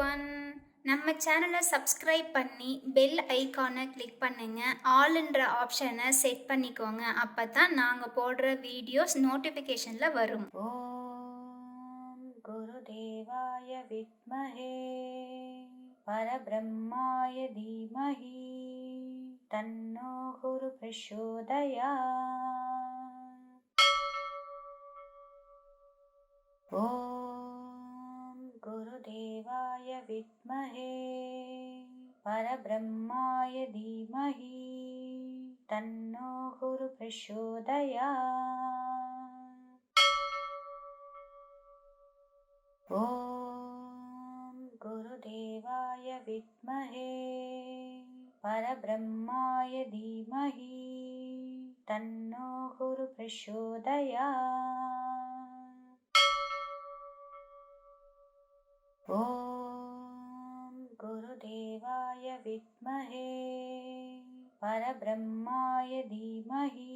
Everyone. நம்ம சேனலை subscribe பண்ணி பெல் ஐகானை கிளிக் பண்ணுங்க. ஆல்ன்ற ஆப்ஷனை செட் பண்ணிக்கோங்க. அப்பதான் நாங்க போடுற வீடியோஸ் நோட்டிஃபிகேஷன்ல வரும். ஓம் குருதேவாய வித்மஹே பரபிரம்மாய தீமஹி தன்னோ குரு பிரச்சோதயாத். ஓம் குருதேவாய வித்மஹே பரபிரம்மாய தீமஹி தன்னோ குரு பிரச்சோதயாத். ஓம் குருதேவாய வித்மஹே பரபிரம்மாய தீமஹி தன்னோ குரு பிரச்சோதயாத். ஓம் குருதேவாய வித்மஹே பரபிரம்மாய தீமஹி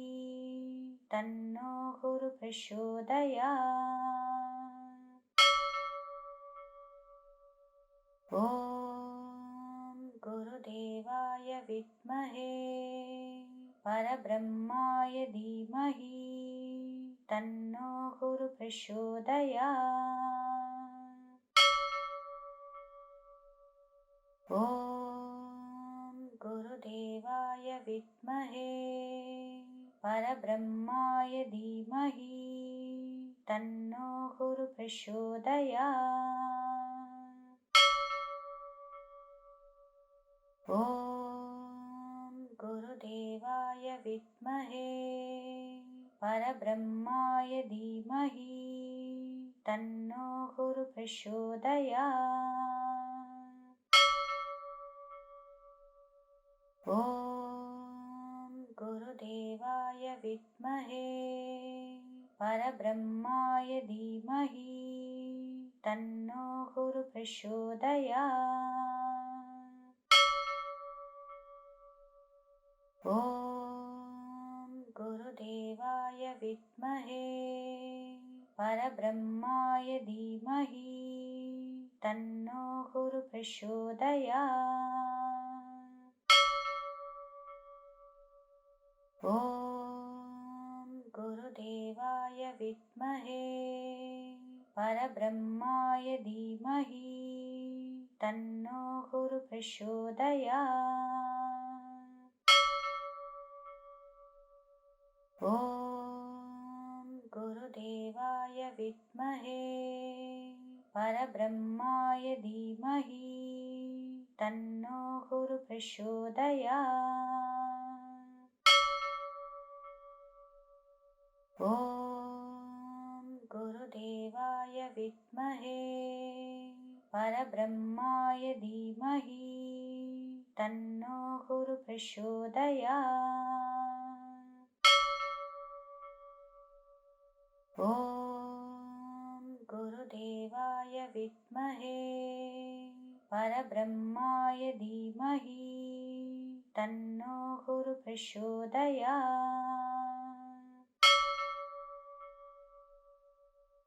தன்னோ குரு பிரச்சோதயாத். ஓம் குருதேவாய வித்மஹே பரபிரம்மாய தீமஹி தன்னோ குரு பிரச்சோதயாத். ஓம் குருதேவாய வித்மஹே பரபிரம்மாய தீமஹி தன்னோ குரு பிரச்சோதயாத். ஓம் குருதேவாய வித்மஹே பரபிரம்மாய தீமஹி தன்னோ குரு பிரச்சோதயாத். ஓம் குருதேவாய வித்மஹே பரபிரம்மாய தீமஹி தன்னோ குரு பிரச்சோதயாத். ஓம் குருதேவாய வித்மஹே பரபிரம்மாய தீமஹி தன்னோ குரு பிரச்சோதயாத். ஓம் குருதேவாய வித்மஹே பரபிரம்மாய தீமஹி தன்னோ குரு பிரச்சோதயாத். ஓம் குருதேவாய வித்மஹே பரபிரம்மாய தீமஹி தன்னோ குரு பிரச்சோதயாத். ஓம் குருதேவாய வித்மஹே பரபிரம்மாய தீமஹி தன்னோ குரு பிரச்சோதயாத். ஓம் குருதேவாய வித்மஹே பரபிரம்மாய தீமஹி தன்னோ குரு பிரச்சோதயாத்.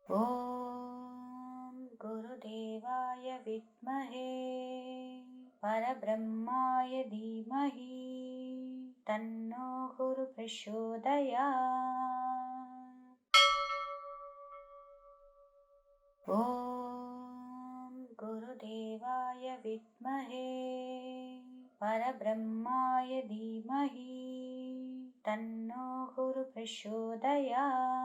ஓம் குருதேவாய வித்மஹே பரபிரம்மாய தீமஹி தன்னோ குரு பிரச்சோதயாத். ஓம் குருதேவாய வித்மஹே பரபிரம்மாய தீமஹி தன்னோ குரு பிரச்சோதயாத்.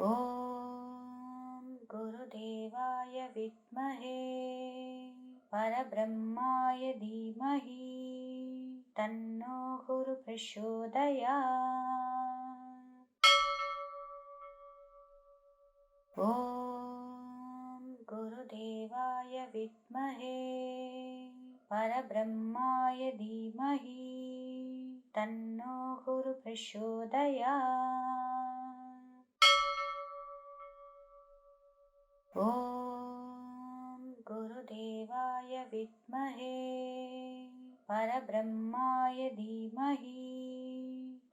ஓம் குருதேவாய வித்மஹே பரபிரம்மாய தீமஹி தன்னோ குரு பிரச்சோதயாத். ஓம் குருதேவாய வித்மஹே பரபிரம்மாய தீமஹி தன்னோ குரு பிரச்சோதயாத். ஓம் குருதேவாய வித்மஹே பரபிரம்மாய தீமஹி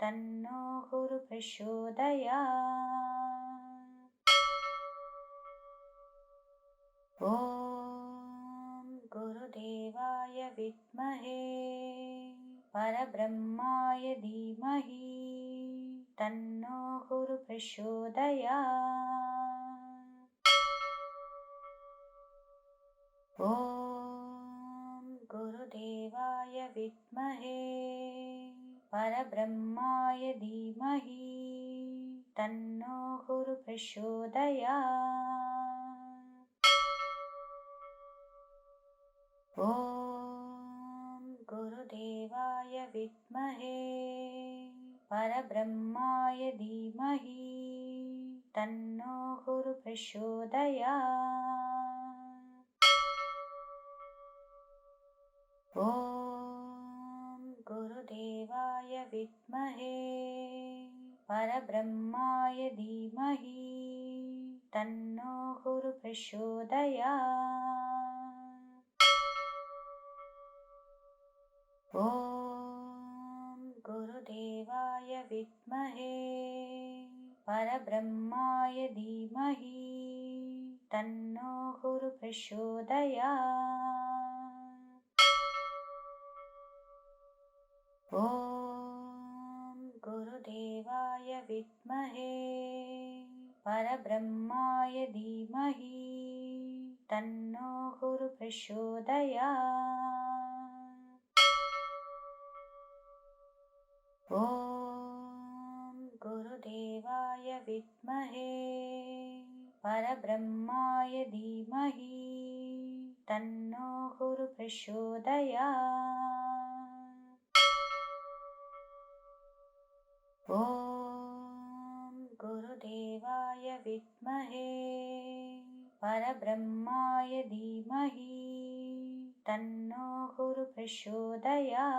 தன்னோ குரு பிரச்சோதயாத். विद्महे परब्रह्माय धीमहि तन्नो गुरुः प्रचोदयात्। ॐ गुरुदेवाय विद्महे परब्रह्माय धीमहि तन्नो गुरुः प्रचोदयात्। ॐ गुरुदेवाय विद्महे परब्रह्माय धीमहि तन्नो गुरुः प्रचोदयात्। ॐ गुरुदेवाय विद्महे परब्रह्माय धीमहि तन्नो गुरुः प्रचोदयात्। ॐ गुरुदेवाय विद्महे परब्रह्माय धीमहि तन्नो गुरुः प्रचोदयात्। ॐ गुरुदेवाय विद्महे परब्रह्माय धीमहि तन्नो गुरुः प्रचोदयात्। ॐ गुरुदेवाय विद्महे परब्रह्माय धीमहि तन्नो गुरुः प्रचोदयात्। ॐ गुरुदेवाय विद्महे परब्रह्माय धीमहि तन्नो गुरुः प्रचोदयात्।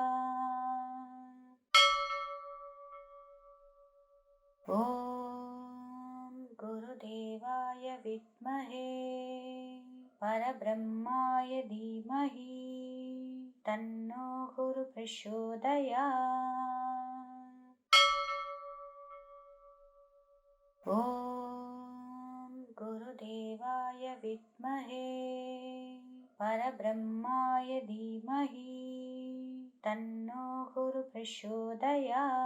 ॐ गुरुदेवाय विद्महे परब्रह्माय धीमहि तन्नो गुरुः प्रचोदयात्। ॐ गुरुदेवाय विद्महे परब्रह्माय धीमहि तन्नो गुरुः प्रचोदयात्।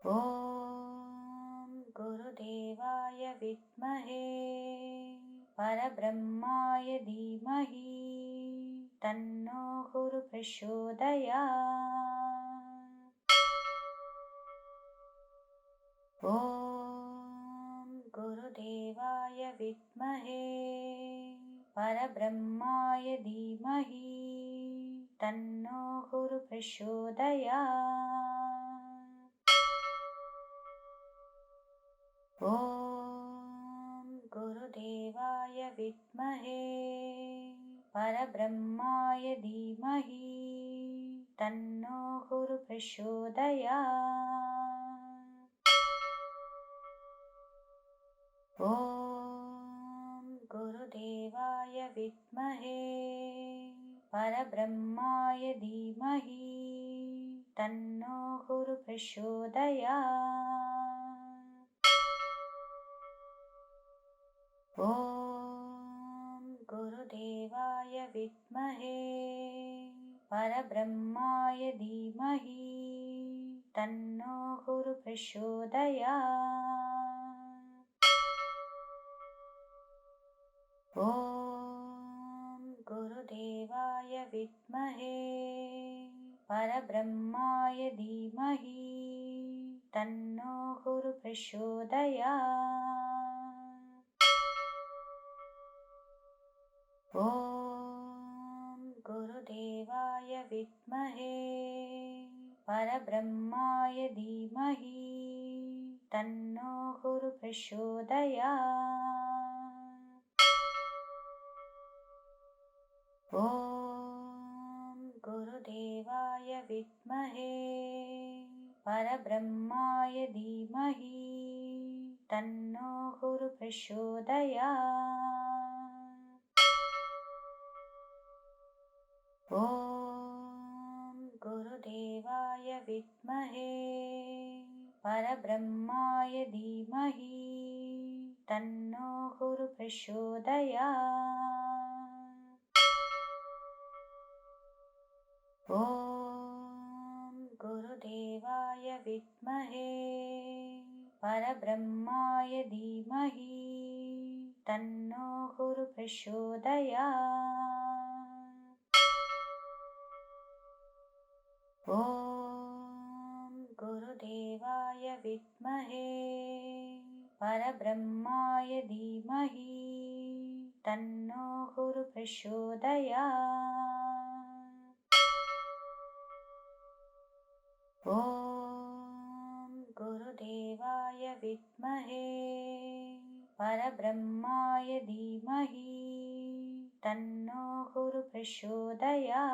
ॐ गुरुदेवाय विद्महे परब्रह्माय धीमहि तन्नो गुरुः प्रचोदयात्। ॐ गुरुदेवाय विद्महे परब्रह्माय धीमहि तन्नो गुरुः प्रचोदयात्। ॐ गुरुदेवाय विद्महे परब्रह्माय धीमहि तन्नो गुरुः प्रचोदयात्। ॐ गुरुदेवाय विद्महे परब्रह्माय धीमहि तन्नो गुरुः प्रचोदयात्। ॐ गुरुदेवाय विद्महे परब्रह्माय धीमहि तन्नो गुरुः प्रचोदयात्। ॐ गुरुदेवाय विद्महे परब्रह्माय धीमहि तन्नो गुरुः प्रचोदयात्। ॐ गुरुदेवाय विद्महे परब्रह्माय धीमहि तन्नो गुरुः प्रचोदयात्। ॐ गुरुदेवाय विद्महे परब्रह्माय धीमहि तन्नो गुरुः प्रचोदयात्। ॐ गुरुदेवाय विद्महे परब्रह्माय धीमहि तन्नो गुरुः प्रचोदयात्। ॐ गुरुदेवाय विद्महे परब्रह्माय धीमहि तन्नो गुरु प्रचोदयात्। ॐ गुरुदेवाय विद्महे परब्रह्माय धीमहि तन्नो गुरु प्रचोदयात्। ॐ गुरुदेवाय विद्महे परब्रह्माय धीमहि तन्नो गुरु प्रचोदयात्।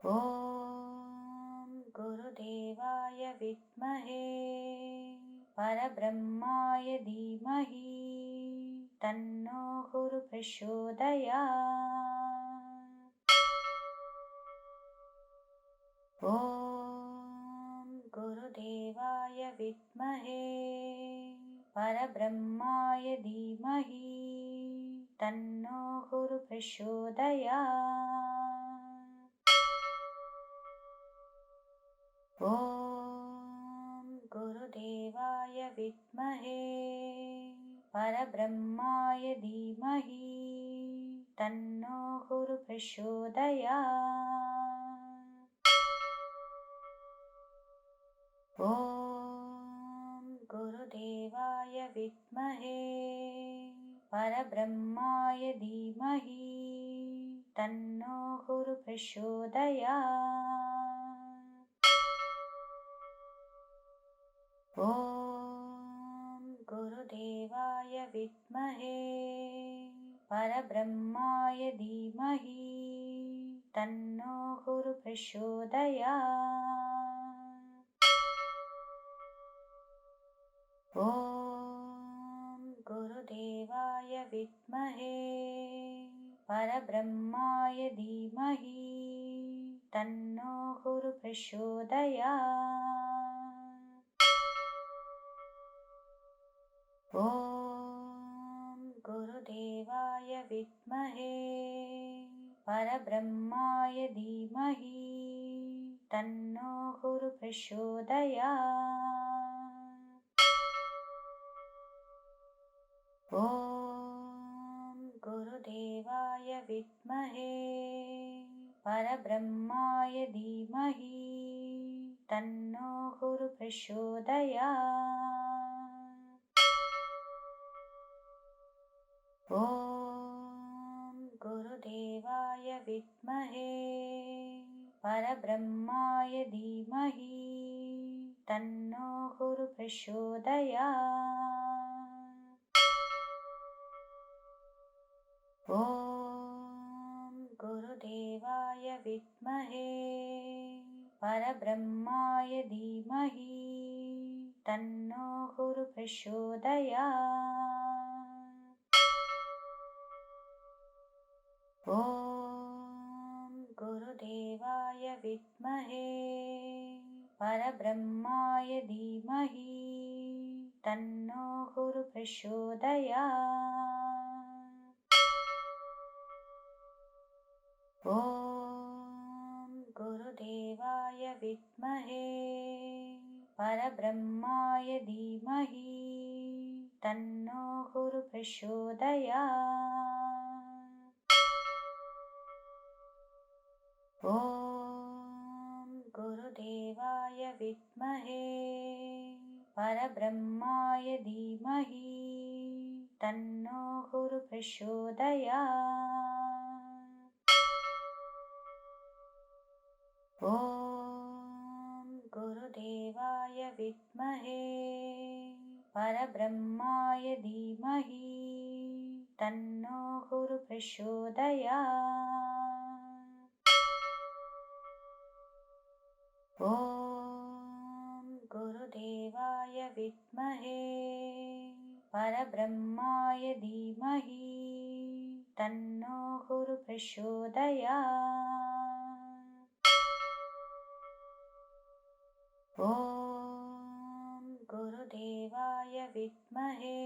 ॐ गुरुदेवाय विद्महे परब्रह्माय धीमहि तन्नो गुरु प्रचोदयात्। ॐ गुरुदेवाय विद्महे परब्रह्माय धीमहि तन्नो गुरु प्रचोदयात्। ॐ गुरुदेवाय विद्महे परब्रह्माय धीमहि तन्नो गुरु प्रचोदयात्। ॐ गुरुदेवाय विद्महे परब्रह्माय धीमहि तन्नो गुरु प्रचोदयात्। ॐ गुरुदेवाय विद्महे परब्रह्माय धीमहि तन्नो गुरु प्रचोदयात्। ॐ गुरुदेवाय विद्महे परब्रह्माय धीमहि तन्नो गुरु प्रचोदयात्। ॐ गुरुदेवाय विद्महे परब्रह्माय धीमहि तन्नो गुरु प्रचोदयात्। ॐ गुरुदेवाय विद्महे परब्रह्माय धीमहि तन्नो गुरु प्रचोदयात्। ॐ गुरुदेवाय विद्महे परब्रह्माय धीमहि तन्नो गुरु प्रचोदयात्। ॐ गुरुदेवाय विद्महे परब्रह्माय धीमहि तन्नो गुरु प्रचोदयात्। ॐ गुरुदेवाय विद्महे परब्रह्माय धीमहि तन्नो गुरु प्रचोदयात्। ॐ गुरुदेवाय विद्महे परब्रह्माय धीमहि तन्नो गुरु प्रचोदयात्। ॐ गुरुदेवाय विद्महे परब्रह्माय धीमहि तन्नो गुरु प्रचोदयात्। ॐ गुरुदेवाय विद्महे परब्रह्माय धीमहि तन्नो गुरु प्रचोदयात्। ॐ गुरुदेवाय विद्महे परब्रह्माय धीमहि तन्नो गुरु प्रचोदयात्। ॐ गुरुदेवाय विद्महे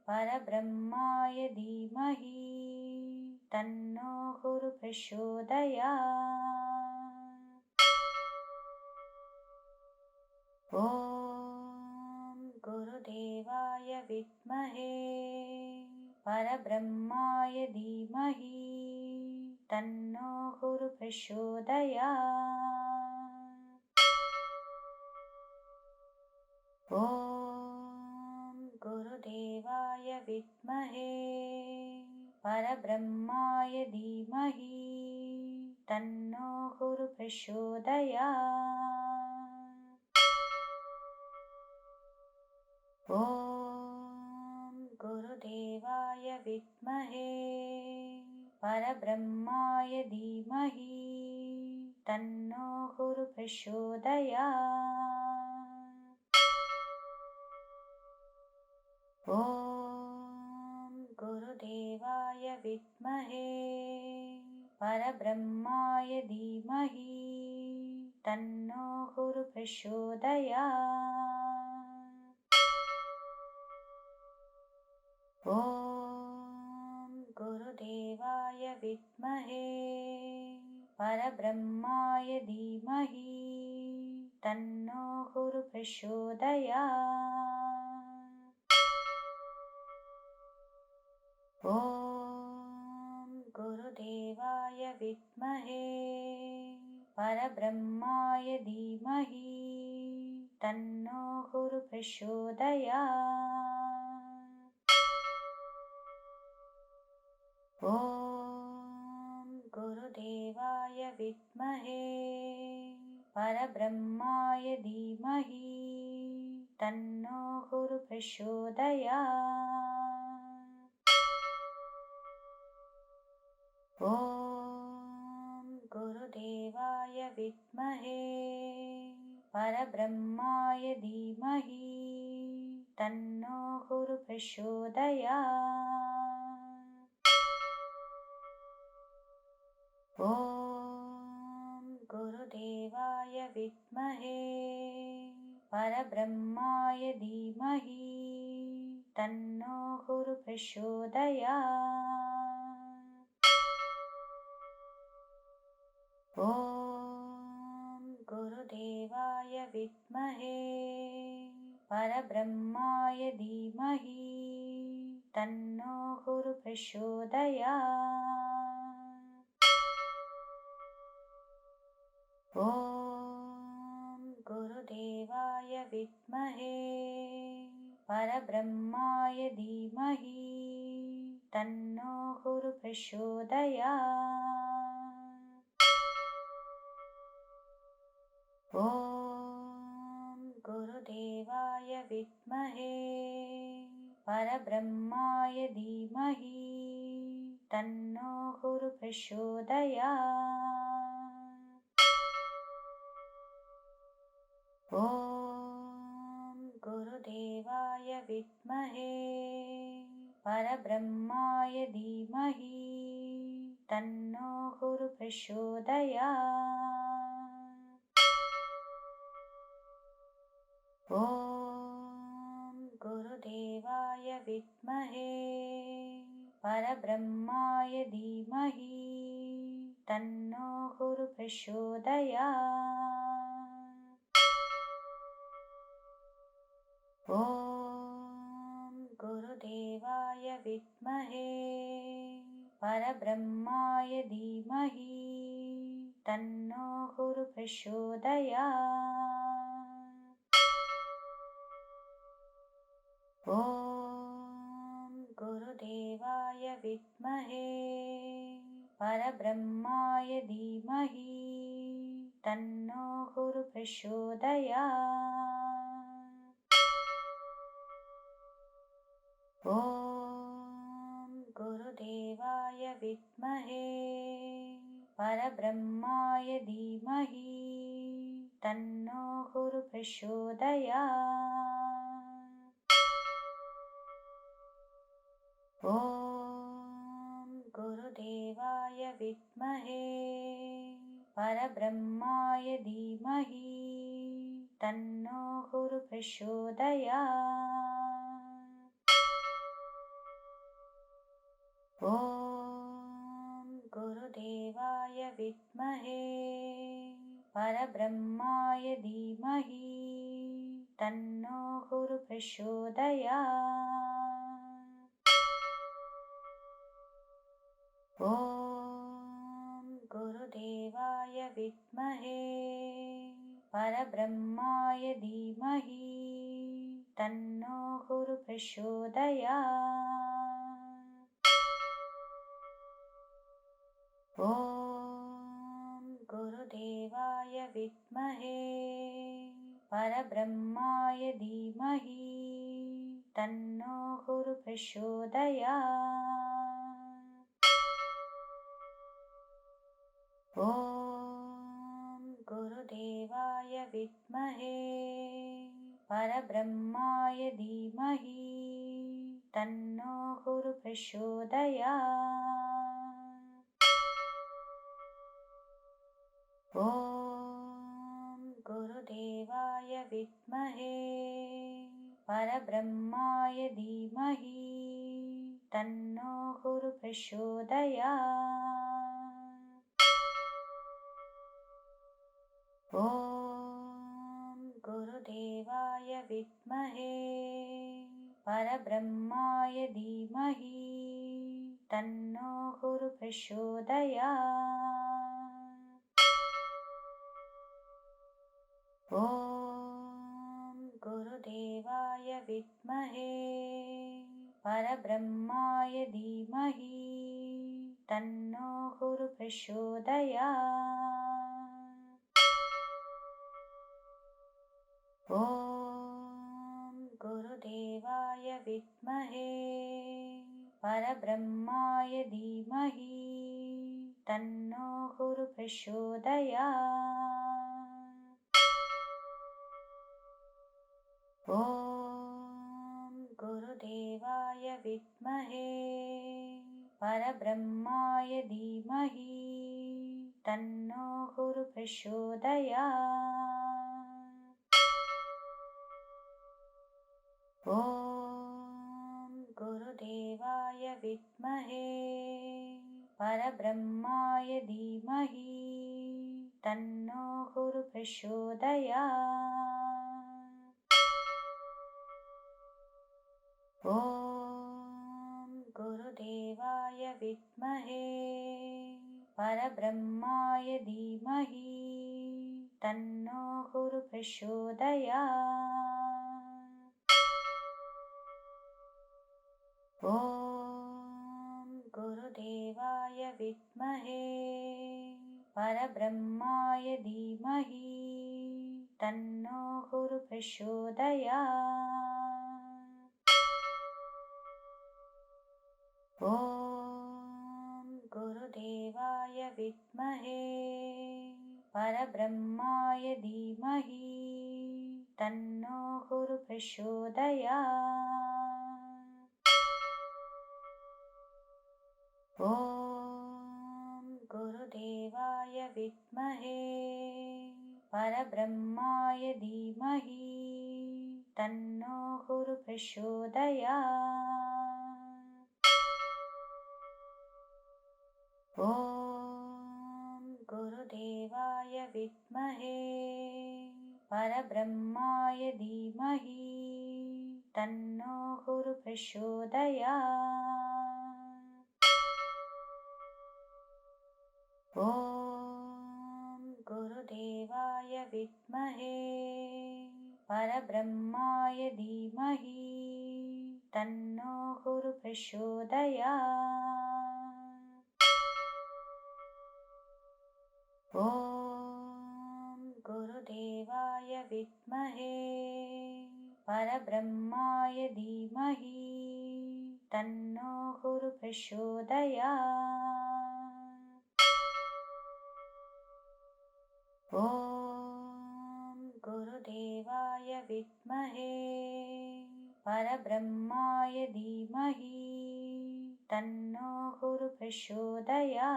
परब्रह्माय धीमहि तन्नो गुरु प्रचोदयात्। ॐ गुरुदेवाय विद्महे परब्रह्माय धीमहि तन्नो गुरु प्रचोदयात्। ॐ गुरुदेवाय विद्महे परब्रह्माय धीमहि तन्नो गुरु प्रचोदयात्। ॐ गुरुदेवाय विद्महे परब्रह्माय धीमहि तन्नो गुरु प्रचोदयात्। ॐ गुरुदेवाय विद्महे परब्रह्माय धीमहि तन्नो गुरु प्रचोदयात्। ॐ गुरुदेवाय विद्महे परब्रह्माय धीमहि तन्नो गुरु प्रचोदयात्। ॐ गुरुदेवाय विद्महे परब्रह्माय धीमहि तन्नो गुरु प्रचोदयात्। ॐ गुरुदेवाय विद्महे परब्रह्माय धीमहि तन्नो गुरु प्रचोदयात्। ॐ गुरुदेवाय विद्महे परब्रह्माय धीमहि तन्नो गुरु प्रचोदयात्। ॐ गुरुदेवाय विद्महे परब्रह्माय धीमहि तन्नो गुरु प्रचोदयात्। ॐ गुरुदेवाय विद्महे परब्रह्माय धीमहि तन्नो गुरु प्रचोदयात्। ॐ गुरुदेवाय विद्महे परब्रह्माय धीमहि तन्नो गुरु प्रचोदयात्। ॐ गुरुदेवाय विद्महे परब्रह्माय धीमहि तन्नो गुरु प्रचोदयात्। ॐ गुरुदेवाय विद्महे परब्रह्माय धीमहि तन्नो गुरु प्रचोदयात्। ॐ गुरुदेवाय विद्महे परब्रह्माय धीमहि तन्नो गुरु प्रचोदयात्। ॐ गुरुदेवाय विद्महे परब्रह्माय धीमहि तन्नो गुरु प्रचोदयात्। ॐ गुरुदेवाय विद्महे परब्रह्माय धीमहि तन्नो गुरु प्रचोदयात्। ॐ गुरुदेवाय विद्महे परब्रह्माय धीमहि तन्नो गुरु प्रचोदयात्। ॐ गुरुदेवाय विद्महे परब्रह्माय धीमहि तन्नो गुरु प्रचोदयात्। ॐ विद्महे परब्रह्माय धीमहि तन्नो गुरुः प्रचोदयात्। ॐ गुरुदेवाय विद्महे परब्रह्माय धीमहि तन्नो गुरुः प्रचोदयात्। ॐ गुरुदेवाय विद्महे परब्रह्माय धीमहि तन्नो गुरुः प्रचोदयात्। ॐ गुरुदेवाय विद्महे परब्रह्माय धीमहि तन्नो गुरुः प्रचोदयात्। ॐ गुरुदेवाय विद्महे परब्रह्माय धीमहि तन्नो गुरुः प्रचोदयात्। ॐ गुरुदेवाय विद्महे परब्रह्माय धीमहि तन्नो गुरुः प्रचोदयात्। ॐ गुरुदेवाय विद्महे परब्रह्माय धीमहि तन्नो गुरुः प्रचोदयात्। ॐ गुरुदेवाय विद्महे परब्रह्माय धीमहि तन्नो गुरुः प्रचोदयात्। ॐ गुरुदेवाय विद्महे परब्रह्माय धीमहि तन्नो गुरुः प्रचोदयात्। ॐ गुरुदेवाय विद्महे परब्रह्माय धीमहि तन्नो गुरुः प्रचोदयात्। ॐ गुरुदेवाय विद्महे परब्रह्माय धीमहि तन्नो गुरुः प्रचोदयात्। ॐ गुरुदेवाय विद्महे परब्रह्माय धीमहि तन्नो गुरुः प्रचोदयात्। ॐ गुरुदेवाय विद्महे परब्रह्माय धीमहि तन्नो गुरुः प्रचोदयात्। ॐ गुरुदेवाय विद्महे परब्रह्माय धीमहि तन्नो गुरुः प्रचोदयात्। ॐ गुरुदेवाय विद्महे परब्रह्माय धीमहि तन्नो गुरुः प्रचोदयात्। ॐ गुरुदेवाय विद्महे परब्रह्माय धीमहि तन्नो गुरुः प्रचोदयात्। ॐ गुरुदेवाय विद्महे परब्रह्माय धीमहि तन्नो गुरुः प्रचोदयात्। ॐ गुरुदेवाय विद्महे परब्रह्माय धीमहि तन्नो गुरुः प्रचोदयात्।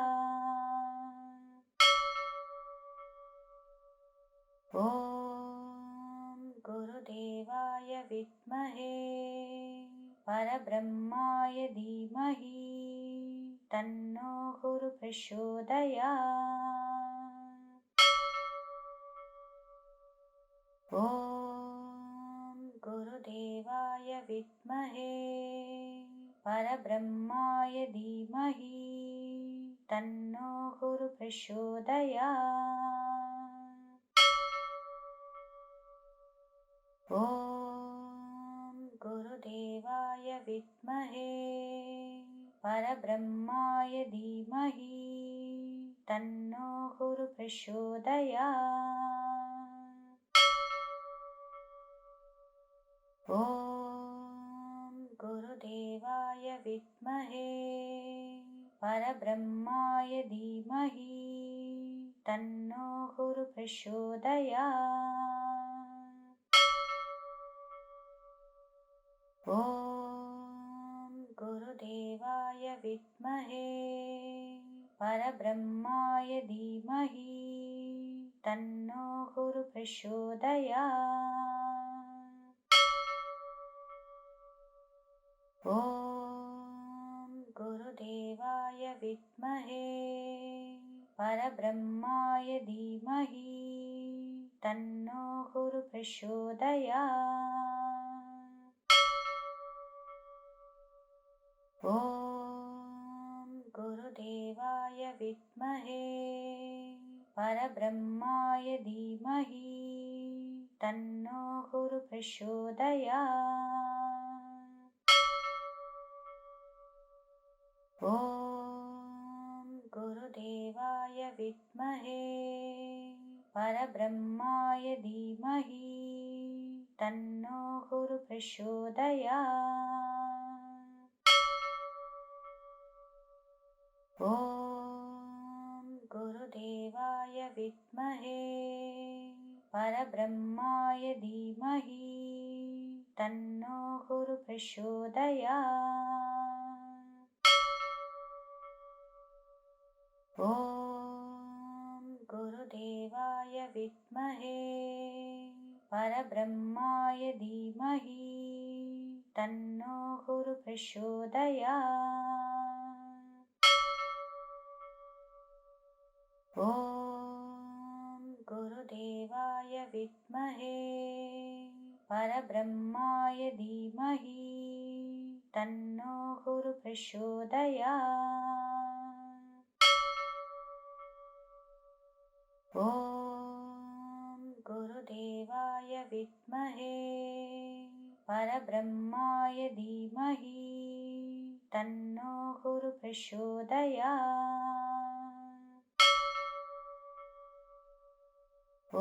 ॐ गुरुदेवाय विद्महे परब्रह्माय धीमहि तन्नो गुरु प्रचोदयात्। ॐ गुरुदेवाय विद्महे परब्रह्माय धीमहि तन्नो गुरु प्रचोदयात्। ॐ गुरुदेवाय विद्महे परब्रह्माय धीमहि तन्नो गुरु प्रचोदयात्। ॐ गुरुदेवाय विद्महे परब्रह्माय धीमहि तन्नो गुरु प्रचोदयात्। ॐ गुरुदेवाय विद्महे परब्रह्माय धीमहि तन्नो गुरु प्रचोदयात्। ॐ गुरुदेवाय विद्महे परब्रह्माय धीमहि तन्नो गुरु प्रचोदयात्। ॐ गुरुदेवाय विद्महे परब्रह्माय धीमहि तन्नो गुरु प्रचोदयात्। ॐ गुरुदेवाय विद्महे परब्रह्माय धीमहि तन्नो गुरु प्रचोदयात्। ॐ गुरुदेवाय विद्महे परब्रह्माय धीमहि तन्नो गुरु प्रचोदयात्। ॐ गुरुदेवाय विद्महे परब्रह्माय धीमहि तन्नो गुरु प्रचोदयात्। ॐ गुरुदेवाय विद्महे परब्रह्माय धीमहि तन्नो गुरु प्रचोदयात्। ॐ गुरुदेवाय विद्महे परब्रह्माय धीमहि तन्नो गुरु प्रचोदयात्। ॐ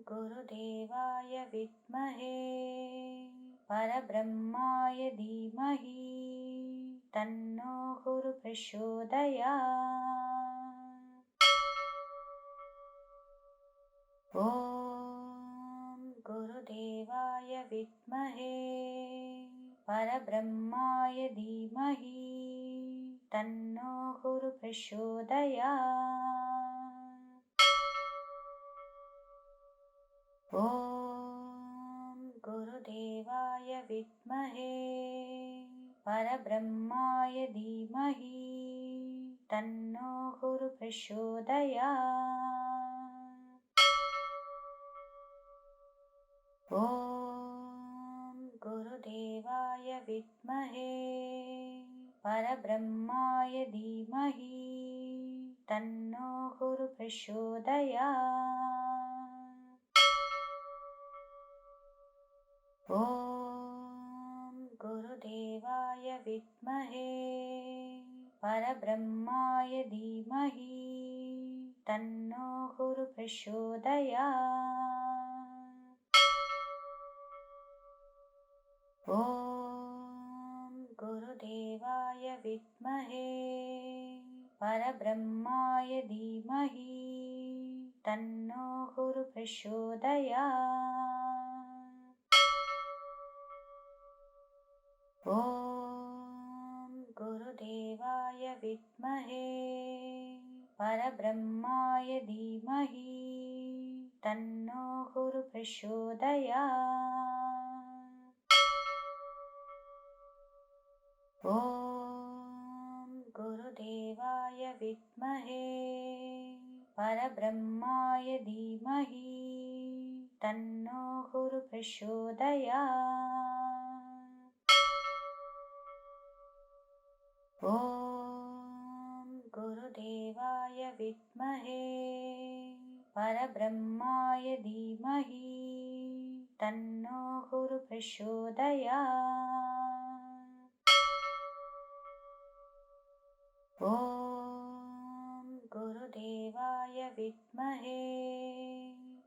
गुरुदेवाय विद्महे परब्रह्माय धीमहि तन्नो गुरु प्रचोदयात्। ॐ गुरुदेवाय विद्महे परब्रह्माय धीमहि तन्नो गुरु प्रचोदयात्। ॐ गुरुदेवाय विद्महे परब्रह्माय धीमहि तन्नो गुरु प्रचोदयात्। ॐ गुरुदेवाय विद्महे परब्रह्माय धीमहि तन्नो गुरु प्रचोदयात्। ॐ गुरुदेवाय विद्महे परब्रह्माय धीमहि तन्नो गुरु प्रचोदयात्। ॐ गुरुदेवाय विद्महे परब्रह्माय धीमहि तन्नो गुरु प्रचोदयात्। ॐ गुरुदेवाय विद्महे परब्रह्माय धीमहि तन्नो गुरु प्रचोदयात्। ॐ गुरुदेवाय विद्महे परब्रह्माय धीमहि तन्नो गुरुः प्रचोदयात्। ॐ गुरुदेवाय विद्महे परब्रह्माय धीमहि तन्नो गुरुः प्रचोदयात्। ॐ गुरुदेवाय विद्महे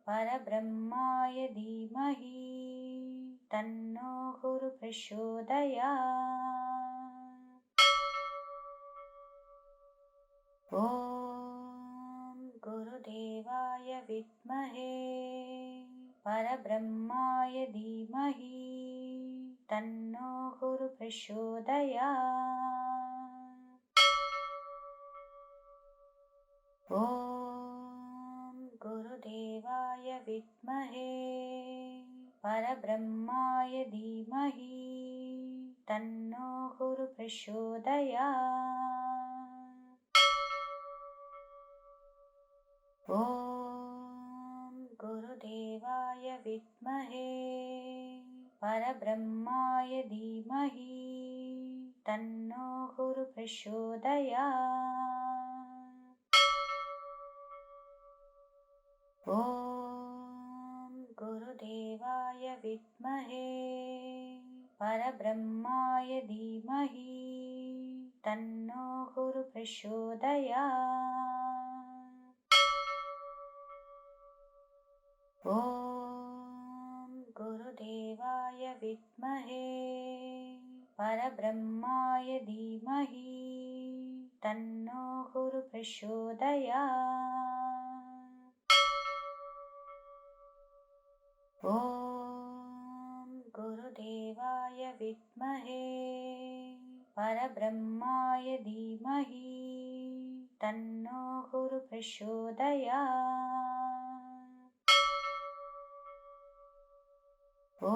परब्रह्माय धीमहि तन्नो गुरुः प्रचोदयात्। ॐ गुरुदेवाय विद्महे परब्रह्माय धीमहि तन्नो गुरुः प्रचोदयात्। ॐ गुरुदेवाय विद्महे परब्रह्माय धीमहि तन्नो गुरुः प्रचोदयात्। ॐ गुरुदेवाय विद्महे परब्रह्माय धीमहि तन्नो गुरुः प्रचोदयात्। ॐ गुरुदेवाय विद्महे परब्रह्माय धीमहि तन्नो गुरुः प्रचोदयात्। ॐ गुरुदेवाय विद्महे परब्रह्माय धीमहि तन्नो गुरुः प्रचोदयात्। ॐ गुरुदेवाय विद्महे परब्रह्माय धीमहि तन्नो गुरुः प्रचोदयात्। ॐ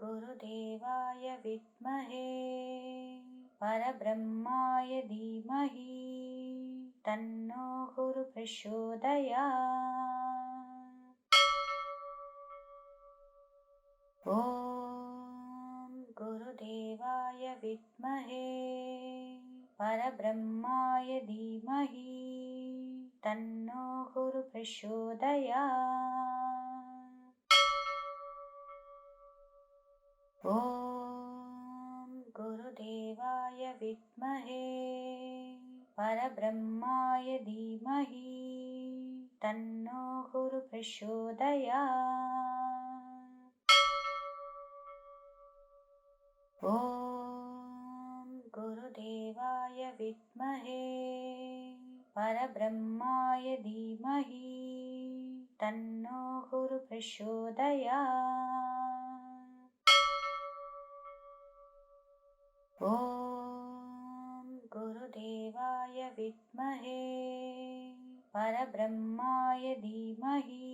गुरुदेवाय विद्महे परब्रह्माय धीमहि तन्नो गुरुः प्रचोदयात्। ॐ गुरुदेवाय विद्महे परब्रह्माय धीमहि तन्नो गुरुः प्रचोदयात्। ॐ गुरुदेवाय विद्महे परब्रह्माय धीमहि तन्नो गुरुः प्रचोदयात्। ॐ गुरुदेवाय विद्महे परब्रह्माय धीमहि तन्नो गुरुः प्रचोदयात्। ॐ गुरुदेवाय विद्महे परब्रह्माय धीमहि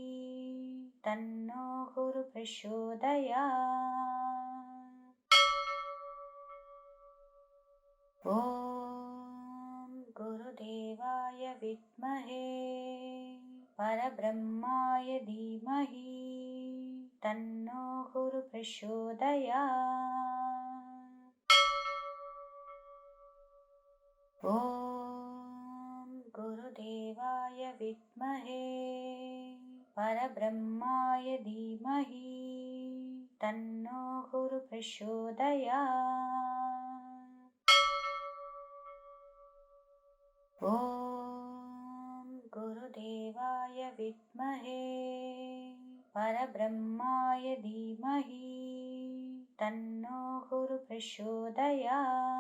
तन्नो गुरुः प्रचोदयात्। ॐ गुरुदेवाय विद्महे परब्रह्माय धीमहि तन्नो गुरुः प्रचोदयात्। ॐ गुरुदेवाय विद्महे परब्रह्माय धीमहि तन्नो गुरुः प्रचोदयात्। ॐ गुरुदेवाय विद्महे परब्रह्माय धीमहि तन्नो गुरुः प्रचोदयात्।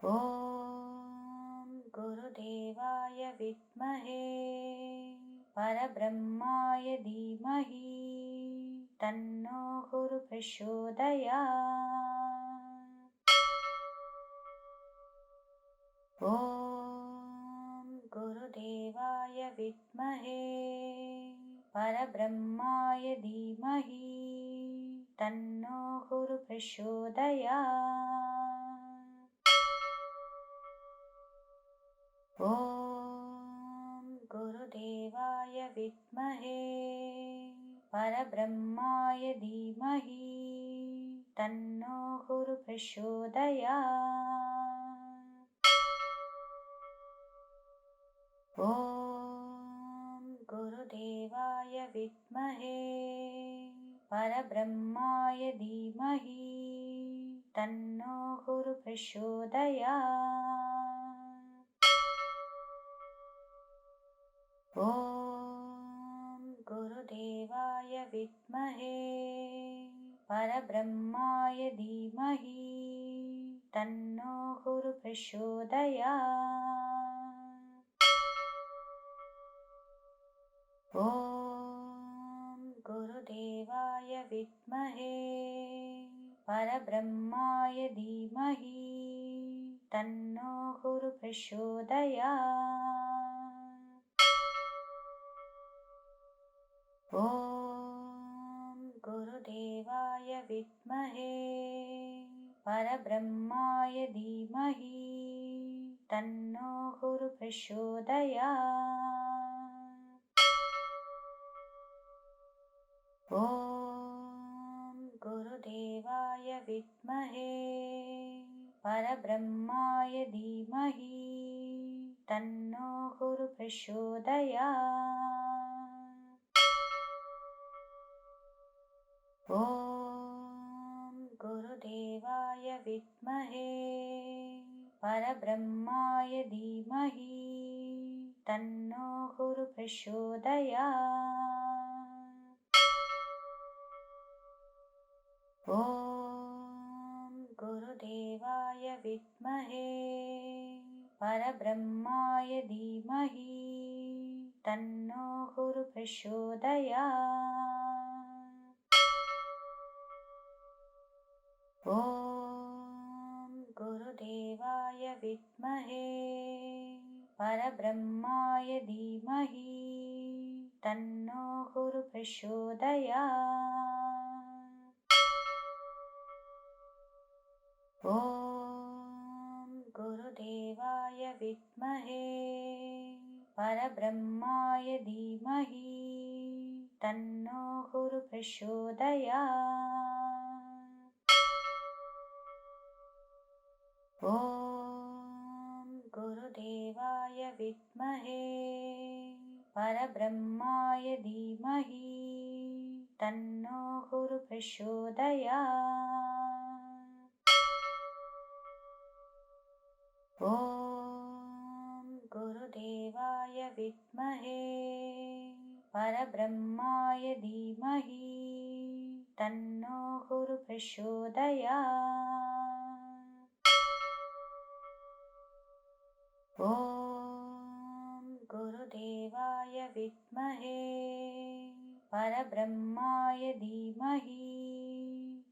ॐ गुरुदेवाय विद्महे परब्रह्माय धीमहि तन्नो गुरुः प्रचोदयात्। ॐ गुरुदेवाय विद्महे परब्रह्माय धीमहि तन्नो गुरु प्रचोदयात्। ॐ गुरुदेवाय विद्महे परब्रह्माय धीमहि तन्नो गुरु प्रचोदयात्। ॐ गुरुदेवाय विद्महे परब्रह्माय धीमहि तन्नो गुरु प्रचोदयात्। ॐ गुरुदेवाय विद्महे परब्रह्माय धीमहि तन्नो गुरु प्रचोदयात्। ॐ गुरुदेवाय विद्महे परब्रह्माय धीमहि तन्नो गुरु प्रचोदयात्। ॐ गुरुदेवाय विद्महे परब्रह्माय धीमहि तन्नो गुरु प्रचोदयात्। ॐ गुरुदेवाय विद्महे परब्रह्माय धीमहि तन्नो गुरु प्रचोदयात्। ॐ गुरुदेवाय विद्महे परब्रह्माय धीमहि तन्नो गुरु प्रचोदयात्। ॐ गुरुदेवाय विद्महे परब्रह्माय धीमहि तन्नो गुरु प्रचोदयात्। ॐ गुरुदेवाय विद्महे परब्रह्माय धीमहि तन्नो गुरु प्रचोदयात्। ॐ गुरुदेवाय विद्महे परब्रह्माय धीमहि तन्नो गुरु प्रचोदयात्। ॐ गुरुदेवाय विद्महे परब्रह्माय धीमहि तन्नो गुरु प्रचोदयात्। ॐ गुरुदेवाय विद्महे परब्रह्माय धीमहि तन्नो गुरु प्रचोदयात्। ॐ गुरुदेवाय विद्महे परब्रह्माय धीमहि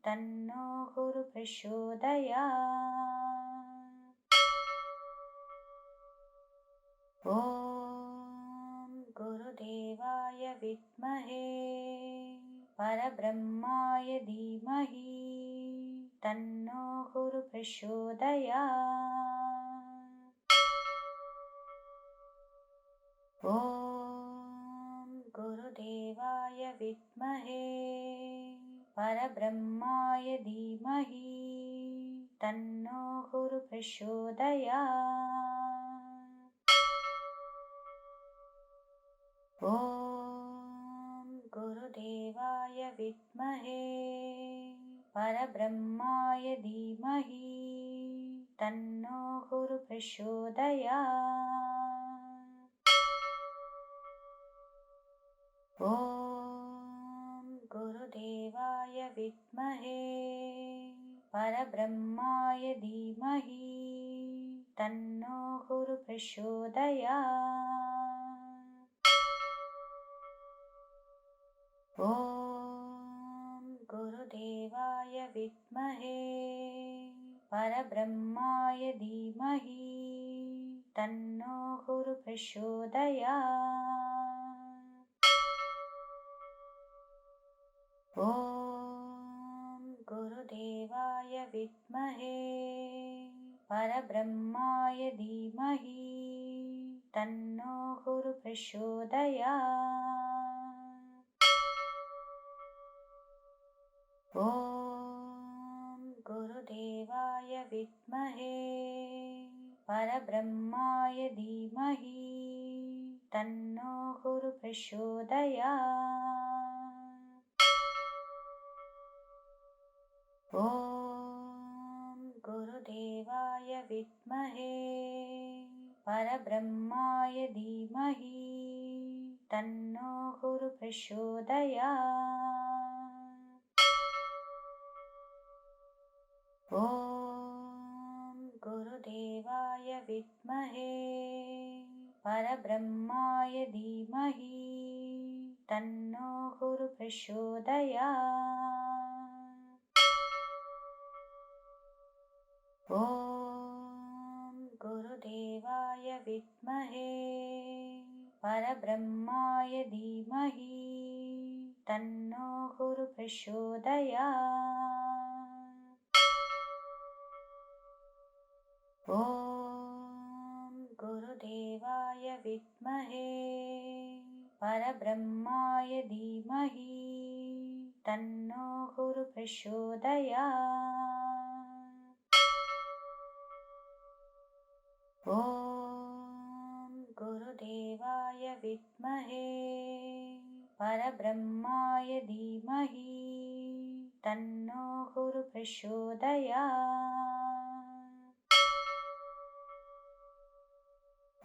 तन्नो गुरु प्रचोदयात्। ॐ गुरुदेवाय विद्महे परब्रह्माय धीमहि तन्नो गुरु प्रचोदयात्। ॐ गुरुदेवाय विद्महे परब्रह्माय धीमहि तन्नो गुरु प्रचोदयात्। ॐ गुरुदेवाय विद्महे परब्रह्माय धीमहि तन्नो गुरु प्रचोदयात्। ॐ गुरुदेवाय विद्महे परब्रह्माय धीमहि तन्नो गुरु प्रचोदयात्। ॐ गुरुदेवाय विद्महे परब्रह्माय धीमहि तन्नो गुरु प्रचोदयात्। ॐ विद्महे परब्रह्माय धीमहि तन्नो गुरुः प्रचोदयात्। ॐ गुरुदेवाय विद्महे परब्रह्माय धीमहि तन्नो गुरुः प्रचोदयात्। ॐ गुरुदेवाय विद्महे परब्रह्माय धीमहि तन्नो गुरुः प्रचोदयात्। ॐ गुरुदेवाय विद्महे परब्रह्माय धीमहि तन्नो गुरुः प्रचोदयात्। ॐ गुरुदेवाय विद्महे परब्रह्माय धीमहि तन्नो गुरुः प्रचोदयात्। ॐ गुरुदेवाय विद्महे परब्रह्माय धीमहि तन्नो गुरुः प्रचोदयात्। ॐ गुरुदेवाय विद्महे परब्रह्माय धीमहि तन्नो गुरुः प्रचोदयात्।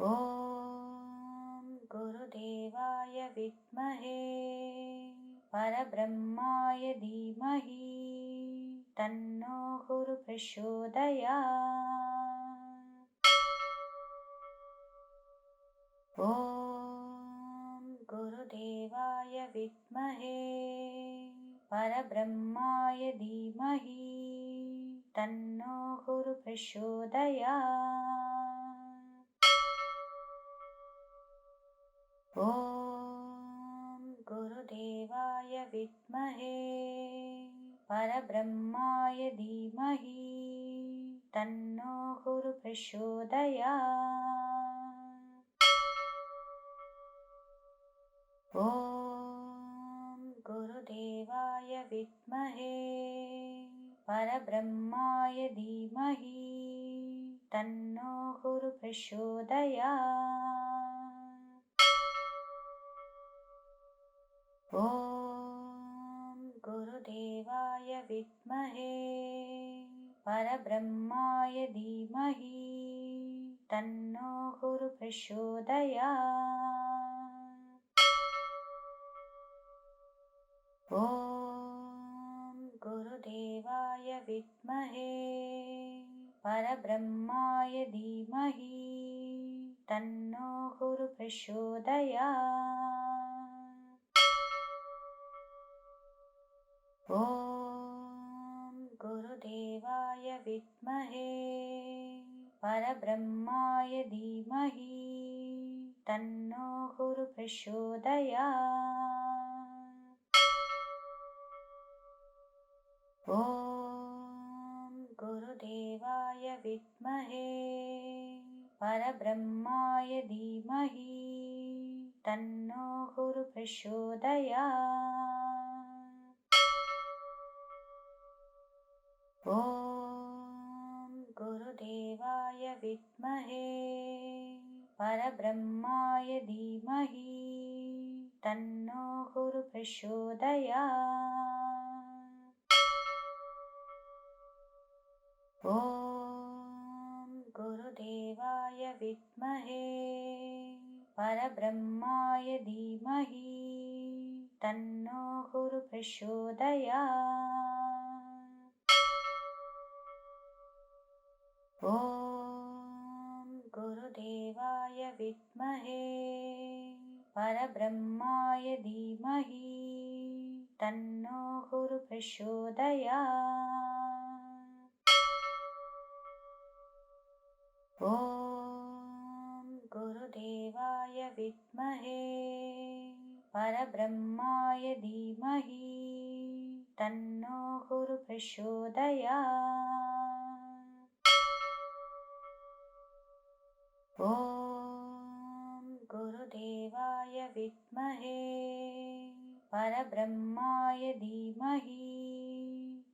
ॐ गुरुदेवाय विद्महे परब्रह्माय धीमहि तन्नो गुरुः प्रचोदयात्। ॐ गुरुदेवाय विद्महे परब्रह्माय धीमहि तन्नो गुरुः प्रचोदयात्। ॐ गुरुदेवाय विद्महे परब्रह्माय धीमहि तन्नो गुरुः प्रचोदयात्। ॐ गुरुदेवाय विद्महे परब्रह्माय धीमहि तन्नो गुरुः प्रचोदयात्। ॐ गुरुदेवाय विद्महे परब्रह्माय धीमहि तन्नो गुरुः प्रचोदयात्। ॐ गुरुदेवाय विद्महे परब्रह्माय धीमहि तन्नो गुरुः प्रचोदयात्। ॐ गुरुदेवाय विद्महे परब्रह्माय धीमहि तन्नो गुरुः प्रचोदयात्। ॐ गुरुदेवाय विद्महे परब्रह्माय धीमहि तन्नो गुरुः प्रचोदयात्। ॐ गुरुदेवाय विद्महे परब्रह्माय धीमहि तन्नो गुरुः प्रचोदयात्। ॐ गुरुदेवाय विद्महे परब्रह्माय धीमहि तन्नो गुरुः प्रचोदयात्। ॐ गुरुदेवाय विद्महे परब्रह्माय धीमहि तन्नो गुरुः प्रचोदयात्। ॐ गुरुदेवाय विद्महे परब्रह्माय धीमहि तन्नो गुरुः प्रचोदयात्। विद्महे परब्रह्माय धीमहि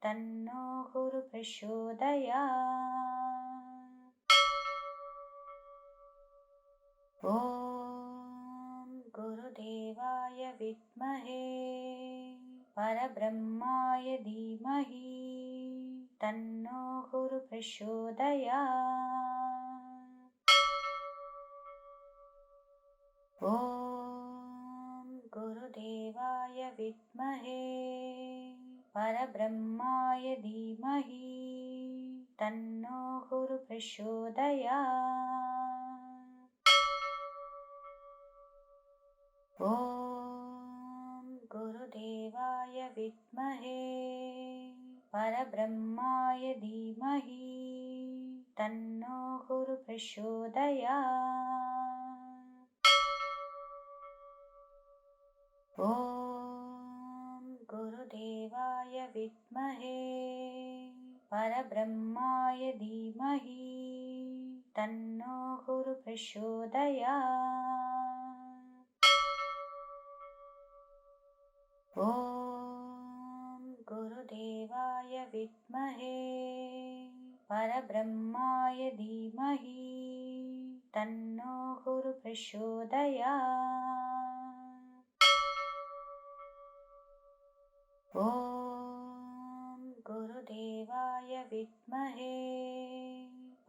तन्नो गुरुः प्रचोदयात्। ॐ गुरुदेवाय विद्महे परब्रह्माय धीमहि तन्नो गुरुः प्रचोदयात्। ॐ गुरुदेवाय विद्महे परब्रह्माय धीमहि तन्नो गुरुः प्रचोदयात्। ॐ गुरुदेवाय विद्महे परब्रह्माय धीमहि तन्नो गुरुः प्रचोदयात्। ॐ गुरुदेवाय विद्महे परब्रह्माय धीमहि तन्नो गुरुः प्रचोदयात्। ॐ गुरुदेवाय विद्महे परब्रह्माय धीमहि तन्नो गुरुः प्रचोदयात्। ॐ गुरुदेवाय विद्महे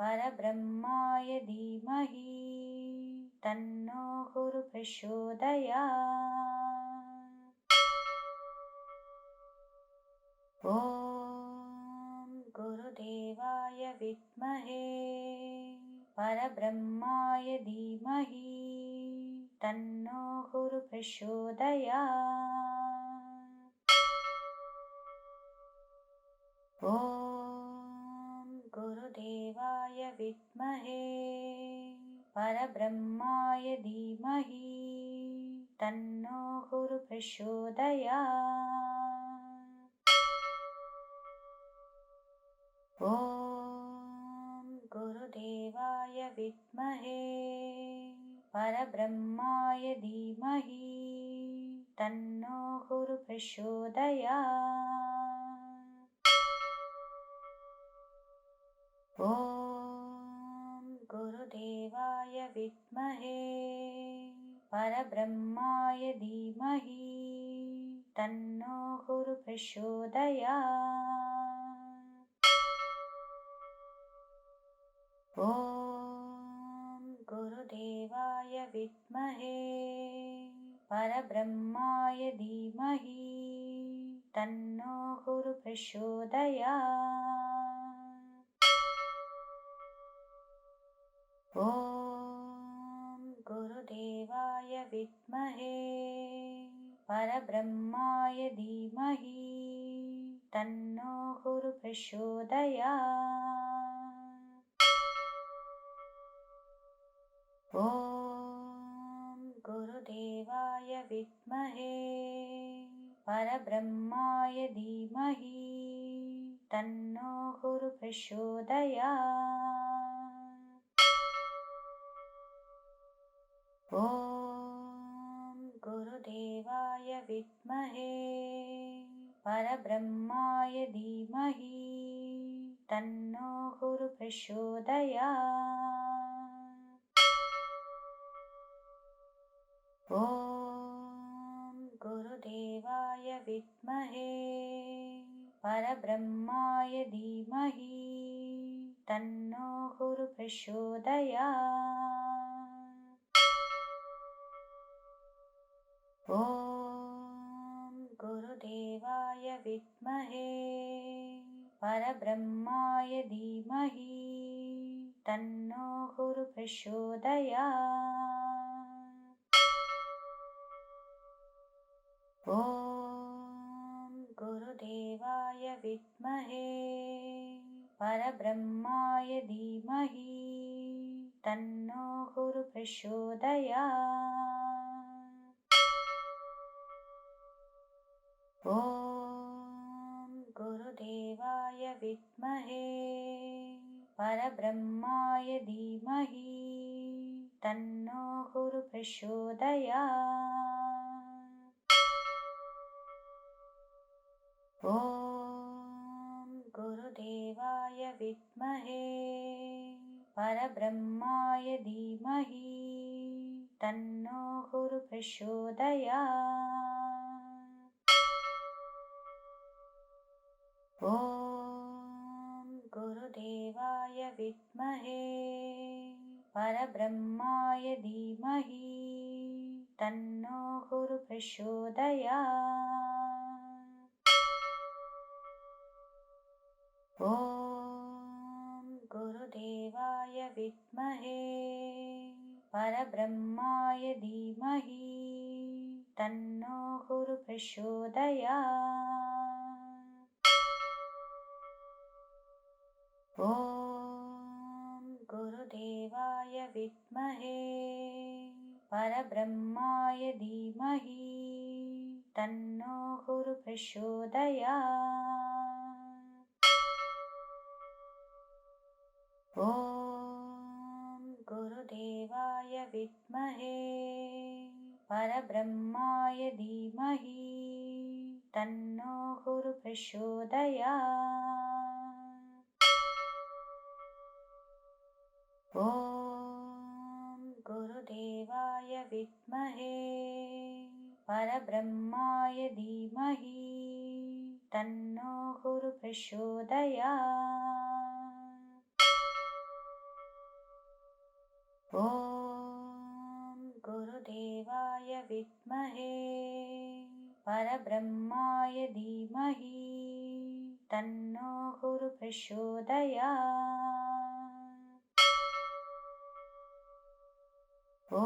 परब्रह्माय धीमहि तन्नो गुरुः प्रचोदयात्। ॐ गुरुदेवाय विद्महे परब्रह्माय धीमहि तन्नो गुरुः प्रचोदयात्। ॐ गुरुदेवाय विद्महे परब्रह्माय धीमहि तन्नो गुरुः प्रचोदयात्। ॐ गुरुदेवाय विद्महे परब्रह्माय धीमहि तन्नो गुरुः प्रचोदयात्। ॐ गुरुदेवाय विद्महे परब्रह्माय धीमहि तन्नो गुरुः प्रचोदयात्। ॐ गुरुदेवाय विद्महे परब्रह्माय धीमहि तन्नो गुरुः प्रचोदयात्। ॐ गुरुदेवाय विद्महे परब्रह्माय धीमहि तन्नो गुरुः प्रचोदयात्। ॐ गुरुदेवाय विद्महे परब्रह्माय धीमहि तन्नो गुरुः प्रचोदयात्। ॐ गुरुदेवाय विद्महे परब्रह्माय धीमहि तन्नो गुरुः प्रचोदयात्। ॐ गुरुदेवाय विद्महे परब्रह्माय धीमहि तन्नो गुरुः प्रचोदयात्। ॐ गुरुदेवाय विद्महे परब्रह्माय धीमहि तन्नो गुरुः प्रचोदयात्। ॐ गुरुदेवाय विद्महे परब्रह्माय धीमहि तन्नो गुरुः प्रचोदयात्। ॐ गुरुदेवाय विद्महे परब्रह्माय धीमहि तन्नो गुरुः प्रचोदयात्। विद्महे परब्रह्माय धीमहि तन्नो गुरुः प्रचोदयात्। ॐ गुरुदेवाय विद्महे परब्रह्माय धीमहि तन्नो गुरुः प्रचोदयात्। ॐ गुरुदेवाय विद्महे परब्रह्माय धीमहि तन्नो गुरुः प्रचोदयात्। ॐ गुरुदेवाय विद्महे परब्रह्माय धीमहि तन्नो गुरुः प्रचोदयात्। ॐ गुरुदेवाय विद्महे परब्रह्माय धीमहि तन्नो गुरुः प्रचोदयात्। ॐ गुरुदेवाय विद्महे परब्रह्माय धीमहि तन्नो गुरुः प्रचोदयात्। ॐ गुरुदेवाय विद्महे परब्रह्माय धीमहि तन्नो गुरुः प्रचोदयात्। ॐ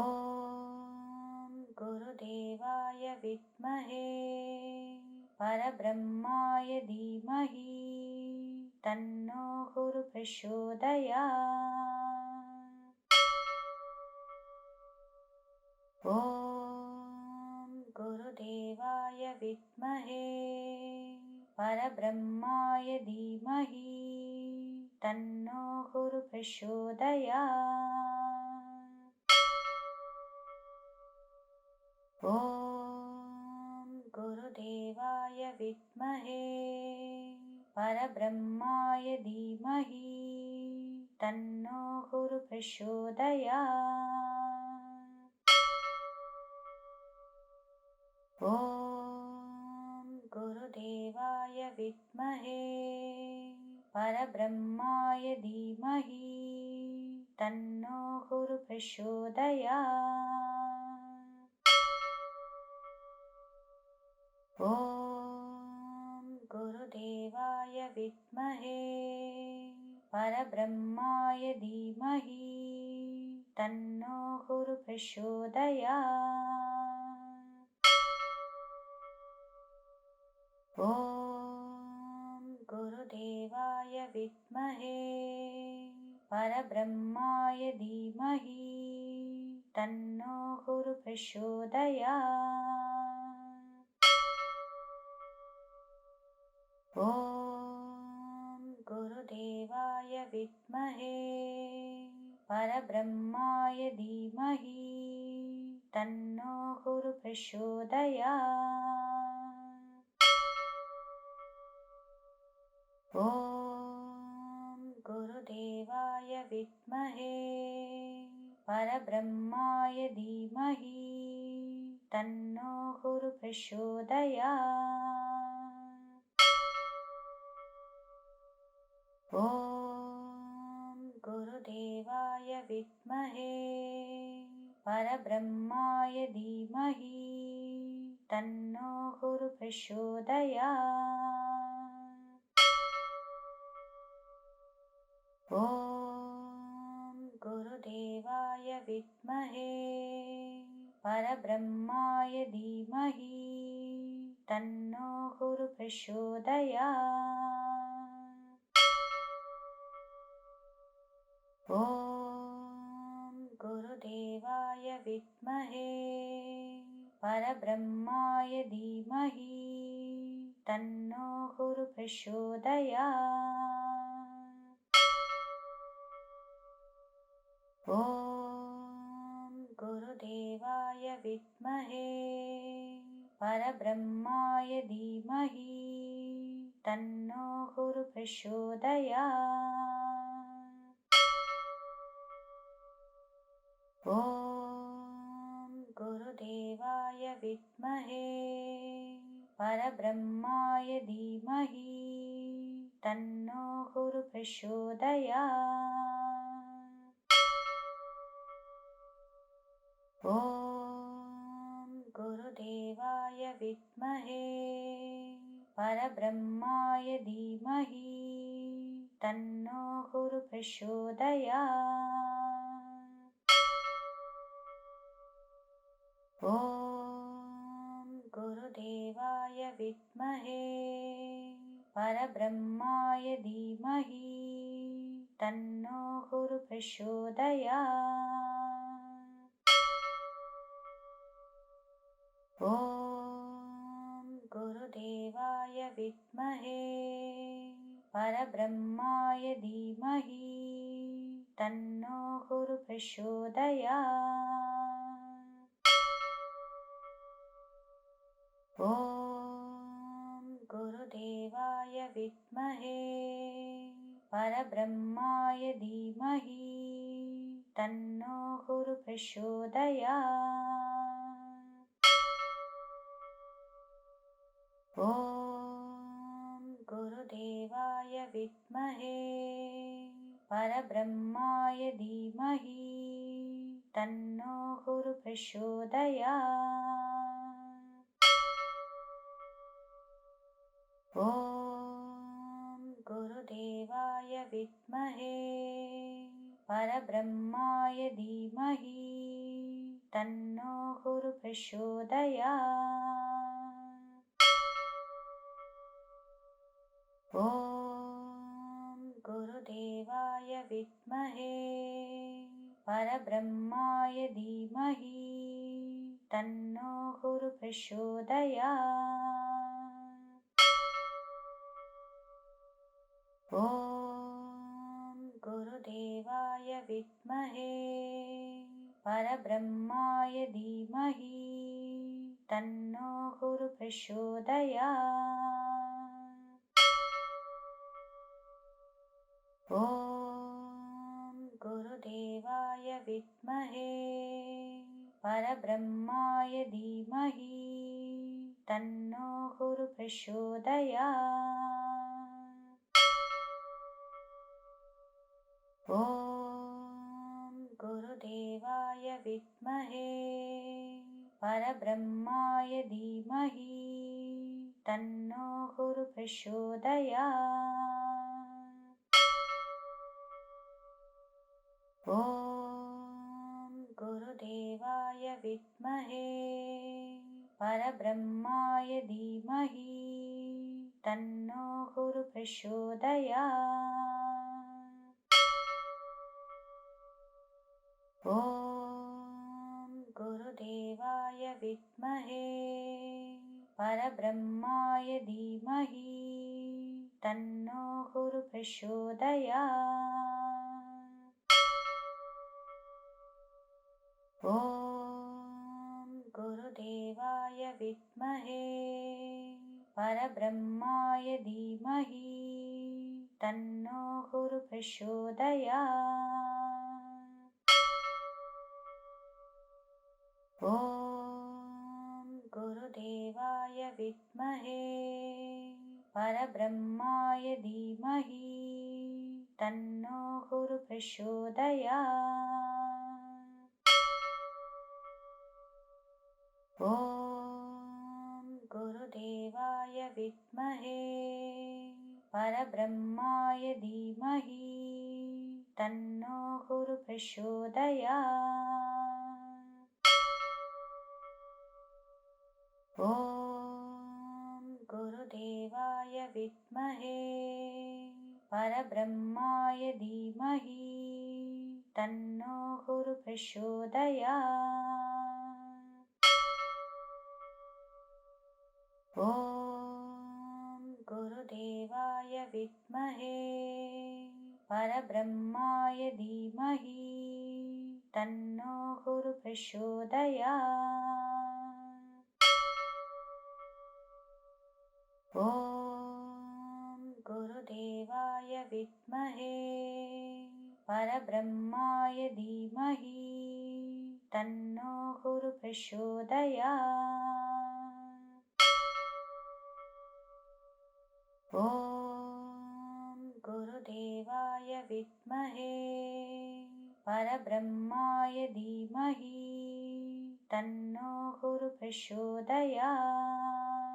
गुरुदेवाय विद्महे परब्रह्माय धीमहि तन्नो गुरुः प्रचोदयात्। ॐ गुरुदेवाय विद्महे परब्रह्माय धीमहि तन्नो गुरुः प्रचोदयात्। ॐ गुरुदेवाय विद्महे परब्रह्माय धीमहि तन्नो गुरुः प्रचोदयात्। ॐ गुरुदेवाय विद्महे परब्रह्माय धीमहि तन्नो गुरुः प्रचोदयात्। ॐ गुरुदेवाय विद्महे परब्रह्माय धीमहि तन्नो गुरुः प्रचोदयात्। ॐ गुरुदेवाय विद्महे परब्रह्माय धीमहि तन्नो गुरुः प्रचोदयात्। ॐ गुरुदेवाय विद्महे परब्रह्माय धीमहि तन्नो गुरुः प्रचोदयात्। ॐ गुरुदेवाय विद्महे परब्रह्माय धीमहि तन्नो गुरुः प्रचोदयात्। ॐ गुरुदेवाय विद्महे परब्रह्माय धीमहि तन्नो गुरुः प्रचोदयात्। ॐ गुरुदेवाय विद्महे परब्रह्माय धीमहि तन्नो गुरुः प्रचोदयात्। ॐ गुरुदेवाय विद्महे परब्रह्माय धीमहि तन्नो गुरुः प्रचोदयात्। ॐ गुरुदेवाय विद्महे परब्रह्माय धीमहि तन्नो गुरुः प्रचोदयात्। गुरुदेवाय विद्महे परब्रह्माय धीमहि तन्नो गुरु प्रचोदयात्। ॐ गुरुदेवाय विद्महे परब्रह्माय धीमहि तन्नो गुरु प्रचोदयात्। ॐ गुरुदेवाय विद्महे परब्रह्माय धीमहि तन्नो गुरु प्रचोदयात्। ॐ गुरुदेवाय विद्महे परब्रह्माय धीमहि तन्नो गुरु प्रचोदयात्। ॐ गुरुदेवाय विद्महे परब्रह्माय धीमहि तन्नो गुरु प्रचोदयात्। ॐ गुरुदेवाय विद्महे परब्रह्माय धीमहि तन्नो गुरु प्रचोदयात्। ॐ गुरुदेवाय विद्महे परब्रह्माय धीमहि तन्नो गुरु प्रचोदयात्। ॐ गुरुदेवाय विद्महे परब्रह्माय धीमहि तन्नो गुरु प्रचोदयात्। ॐ गुरुदेवाय विद्महे परब्रह्माय धीमहि तन्नो गुरु प्रचोदयात्। ॐ गुरुदेवाय विद्महे परब्रह्माय धीमहि तन्नो गुरु प्रचोदयात्। ॐ गुरुदेवाय विद्महे परब्रह्माय धीमहि तन्नो गुरु प्रचोदयात्। ॐ गुरुदेवाय विद्महे परब्रह्माय धीमहि तन्नो गुरु प्रचोदयात्। ॐ गुरुदेवाय विद्महे परब्रह्माय धीमहि तन्नो गुरु प्रचोदयात्। ॐ गुरुदेवाय विद्महे परब्रह्माय धीमहि तन्नो गुरु प्रचोदयात्। ॐ गुरुदेवाय विद्महे परब्रह्माय धीमहि तन्नो गुरु प्रचोदयात्। ॐ गुरुदेवाय विद्महे परब्रह्माय धीमहि तन्नो गुरु प्रचोदयात्। ॐ गुरुदेवाय विद्महे परब्रह्माय धीमहि तन्नो गुरु प्रचोदयात्। ॐ गुरुदेवाय विद्महे परब्रह्माय धीमहि तन्नो गुरु प्रचोदयात्। ॐ गुरुदेवाय विद्महे परब्रह्माय धीमहि तन्नो गुरु प्रचोदयात्। ॐ गुरुदेवाय विद्महे परब्रह्माय धीमहि तन्नो गुरु प्रचोदयात्।